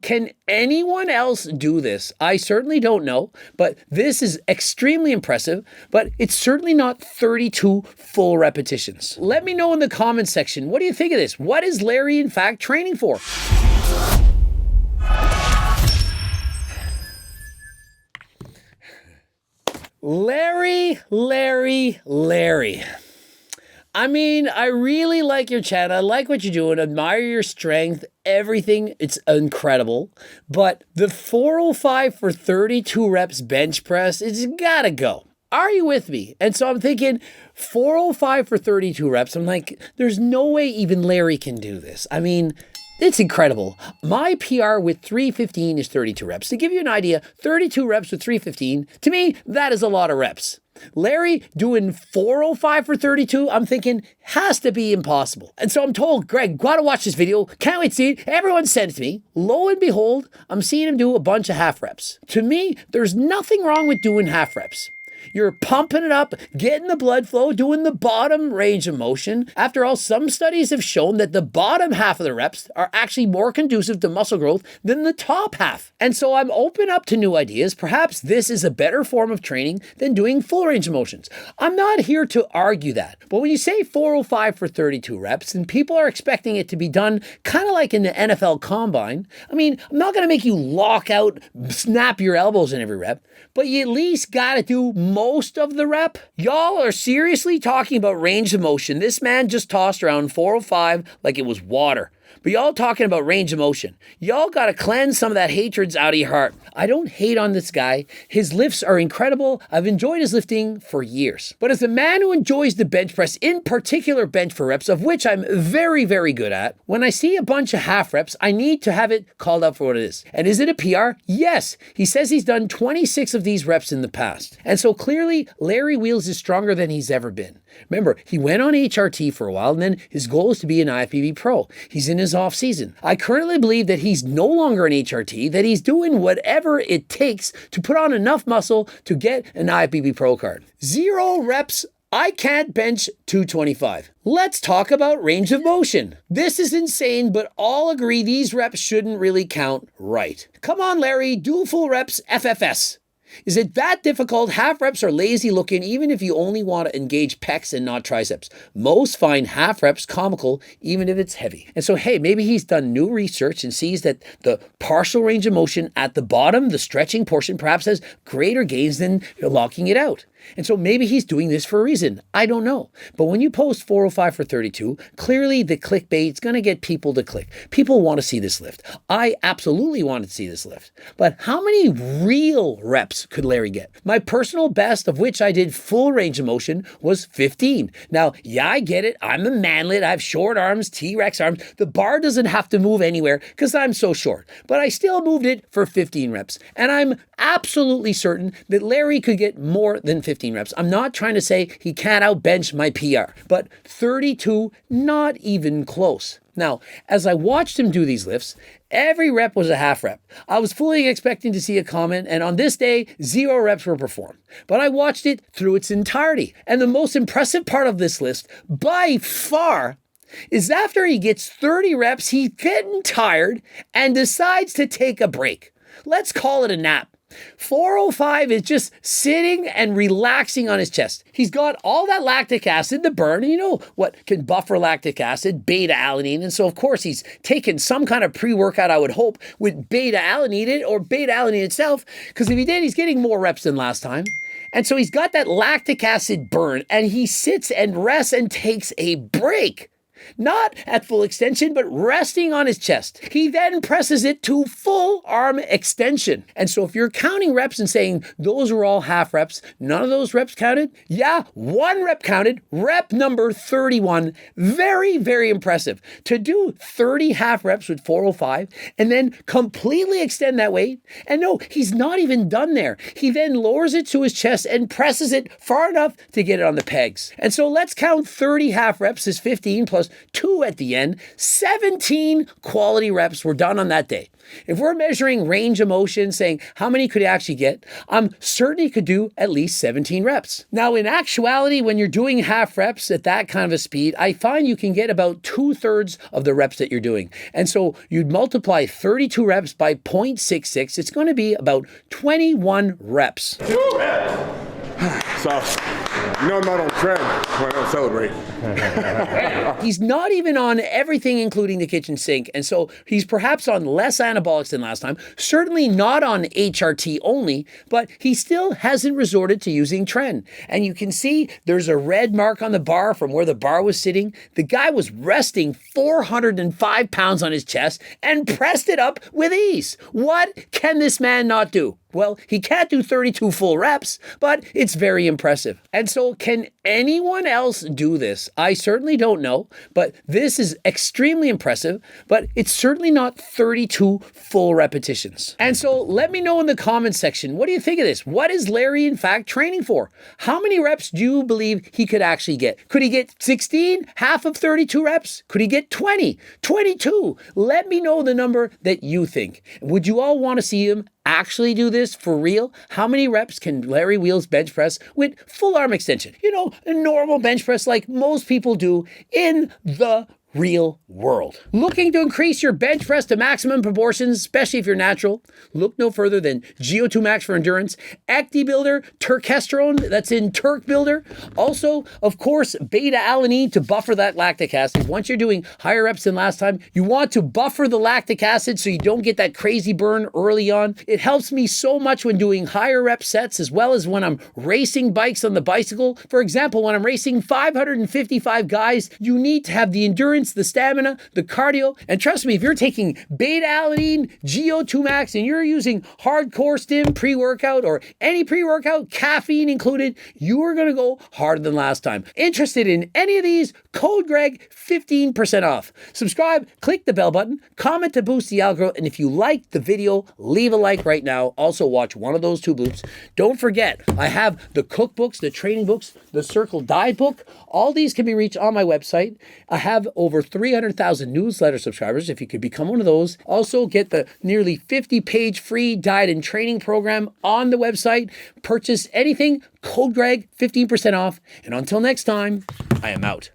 Can anyone else do this? I certainly don't know, but this is extremely impressive, but it's certainly not 32 full repetitions. Let me know in the comments section, what do you think of this? What is Larry in fact training for? Larry. I mean, I really like your channel. I like what you're doing. Admire your strength, everything. It's incredible. But the 405 for 32 reps bench press, it's gotta go. Are you with me? And so I'm thinking 405 for 32 reps. I'm like, there's no way even Larry can do this. I mean, it's incredible. My PR with 315 is 32 reps. To give you an idea, 32 reps with 315, to me, that is a lot of reps. Larry doing 405 for 32, I'm thinking, has to be impossible. And so I'm told, Greg, gotta watch this video. Can't wait to see it. Everyone sends to me. Lo and behold, I'm seeing him do a bunch of half reps. To me, there's nothing wrong with doing half reps. You're pumping it up, getting the blood flow, doing the bottom range of motion. After all, some studies have shown that the bottom half of the reps are actually more conducive to muscle growth than the top half. And so I'm open up to new ideas. Perhaps this is a better form of training than doing full range of motions. I'm not here to argue that. But when you say 405 for 32 reps and people are expecting it to be done kind of like in the NFL Combine, I mean, I'm not going to make you lock out, snap your elbows in every rep, but you at least got to do most of the rep. Y'all are seriously talking about range of motion. This man just tossed around 405 like it was water. But y'all talking about range of motion. Y'all got to cleanse some of that hatreds out of your heart. I don't hate on this guy. His lifts are incredible. I've enjoyed his lifting for years. But as a man who enjoys the bench press, in particular bench for reps, of which I'm very, very good at, when I see a bunch of half reps, I need to have it called out for what it is. And is it a PR? Yes. He says he's done 26 of these reps in the past. And so clearly, Larry Wheels is stronger than he's ever been. Remember, he went on HRT for a while, and then his goal is to be an IFBB pro. He's in his off season. I currently believe that he's no longer an HRT, that he's doing whatever it takes to put on enough muscle to get an IFBB pro card. 0 reps, I can't bench 225. Let's talk about range of motion. This is insane, but all agree these reps shouldn't really count right. Come on, Larry, do full reps FFS. Is it that difficult? Half reps are lazy looking even if you only want to engage pecs and not triceps. Most find half reps comical even if it's heavy. And so, hey, maybe he's done new research and sees that the partial range of motion at the bottom, the stretching portion, perhaps has greater gains than locking it out. And so maybe he's doing this for a reason. I don't know. But when you post 405 for 32, clearly the clickbait's going to get people to click. People want to see this lift. I absolutely want to see this lift. But how many real reps could Larry get? My personal best, of which I did full range of motion, was 15. Now, yeah, I get it. I'm a manlet. I have short arms, T-Rex arms. The bar doesn't have to move anywhere because I'm so short. But I still moved it for 15 reps. And I'm absolutely certain that Larry could get more than 15 reps. I'm not trying to say he can't outbench my PR, but 32, not even close. Now, as I watched him do these lifts, every rep was a half rep. I was fully expecting to see a comment, and on this day, 0 reps were performed. But I watched it through its entirety. And the most impressive part of this list, by far, is after he gets 30 reps, he's getting tired and decides to take a break. Let's call it a nap. 405 is just sitting and relaxing on his chest. He's got all that lactic acid to burn. And you know what can buffer lactic acid? Beta-alanine. And so, of course, he's taken some kind of pre-workout, I would hope, with beta-alanine in it or beta-alanine itself. Because if he did, he's getting more reps than last time. And so he's got that lactic acid burn. And he sits and rests and takes a break. Not at full extension, but resting on his chest. He then presses it to full arm extension. And so if you're counting reps and saying those were all half reps, none of those reps counted? Yeah, 1 rep counted, rep number 31. Very, very impressive. To do 30 half reps with 405 and then completely extend that weight. And no, he's not even done there. He then lowers it to his chest and presses it far enough to get it on the pegs. And so let's count 30 half reps as 15 plus 2 at the end. 17 quality reps were done on that day. If we're measuring range of motion, saying how many could he actually get, I'm certain he could do at least 17 reps. Now, in actuality, when you're doing half reps at that kind of a speed, I find you can get about 2/3 of the reps that you're doing. And so you'd multiply 32 reps by 0.66. It's going to be about 21 reps. So, you know I'm not on trend when I don't celebrate. He's not even on everything, including the kitchen sink. And so he's perhaps on less anabolics than last time. Certainly not on HRT only, but he still hasn't resorted to using tren. And you can see there's a red mark on the bar from where the bar was sitting. The guy was resting 405 pounds on his chest and pressed it up with ease. What can this man not do? Well, he can't do 32 full reps, but it's very impressive. And so can anyone else do this? I certainly don't know, but this is extremely impressive, but it's certainly not 32 full repetitions. And so let me know in the comments section, what do you think of this? What is Larry in fact training for? How many reps do you believe he could actually get? Could he get 16, half of 32 reps? Could he get 20, 22? Let me know the number that you think. Would you all want to see him actually do this for real? How many reps can Larry Wheels bench press with full arm extension? You know, a normal bench press like most people do in the real world. Looking to increase your bench press to maximum proportions, especially if you're natural? Look no further than GO2 Max for endurance, Ecti Builder, Turkesterone, that's in Turk Builder. Also, of course, beta alanine to buffer that lactic acid. Once you're doing higher reps than last time, you want to buffer the lactic acid so you don't get that crazy burn early on. It helps me so much when doing higher rep sets, as well as when I'm racing bikes on the bicycle. For example, when I'm racing 555 guys, you need to have the endurance, the stamina, the cardio, and trust me, if you're taking beta alanine, GO2 Max, and you're using hardcore stim pre-workout or any pre-workout, caffeine included, you are going to go harder than last time. Interested in any of these? Code Greg, 15% off. Subscribe, click the bell button, comment to boost the algorithm, and if you liked the video, leave a like right now. Also watch one of those 2 bloops. Don't forget, I have the cookbooks, the training books, the Circle Diet book. All these can be reached on my website. I have over 300,000 newsletter subscribers. If you could become one of those, also get the nearly 50-page free diet and training program on the website. Purchase anything, code Greg, 15% off. And until next time, I am out.